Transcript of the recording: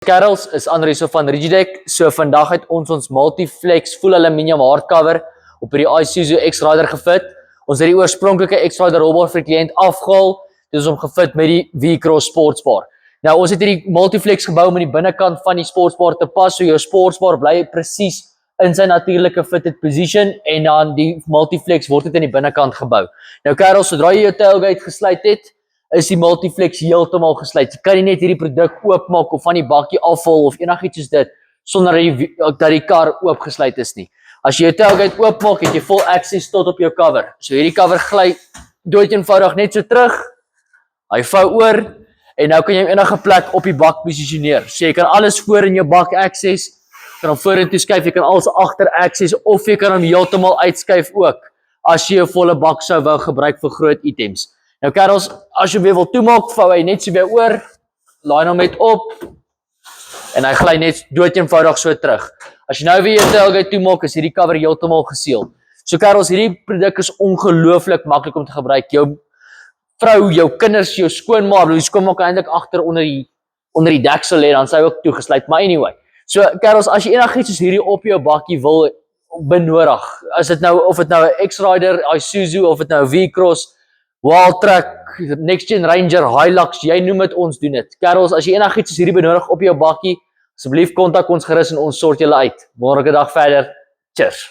Kerels is Andrie so van Rigidec. So vandag het ons Multiflex full aluminium hardcover op hierdie Isuzu X-Rider gefit. Ons het die oorspronklike X-Rider rolbaar vir die kliënt afgehaal. Dit is hom gefit met die V-Cross sportsbar. Nou ons het hierdie Multiflex gebou om in die binnekant van die sportsbar te pas, so jou sportsbar bly presies in sy natuurlike fitted position en dan die Multiflex word dit in die binnekant gebou. Nou kerels, sodra jy jou tailgate gesluit het, is die Multiflex heeltemal gesluit. Jy kan nie net hierdie produk oopmaak of van die bakkie afhaal of enigiets soos dit sonder dat die kar oopgesluit is nie. As jy jou tailgate oopmaak, het jy full access tot op jou cover. So hierdie cover gly dood eenvoudig net so terug. Hy vou oor en nou kan jy enige plek op die bak posisioneer. So jy kan alles voor in jou bak access, jy kan hom vorentoe skuif, jy kan alles agter access of jy kan hom heeltemal uitskuif ook as jy 'n volle bak sou wou gebruik vir groot items. Nou kerels, as jy weer wil toemaak, vou hy net so weer oor, laai hom net op en hy gly net dood eenvoudig so terug. As jy nou weer jou tailgate toemaak, is hierdie cover heeltemal geseal. So kerels, hierdie produk is ongelooflik maklik om te gebruik. Jou vrou, jou kinders, jou skoonma, die skoonma kan eintlik agter onder die deksel lê, dan sy ook toegesluit. Maar anyway, so kerels, as jy enigiets soos hierdie op jou bakkie wil benodig, of dit nou 'n X-Rider, Isuzu of dit nou 'n V-Cross, Wildtrak, Next Gen Ranger, Hilux, jy noem dit, ons doen dit. Kerels, as jy enigiets soos hierdie benodig op jou bakkie, asseblief kontak ons gerus en ons sort julle uit. Wonderlike dag verder. Cheers.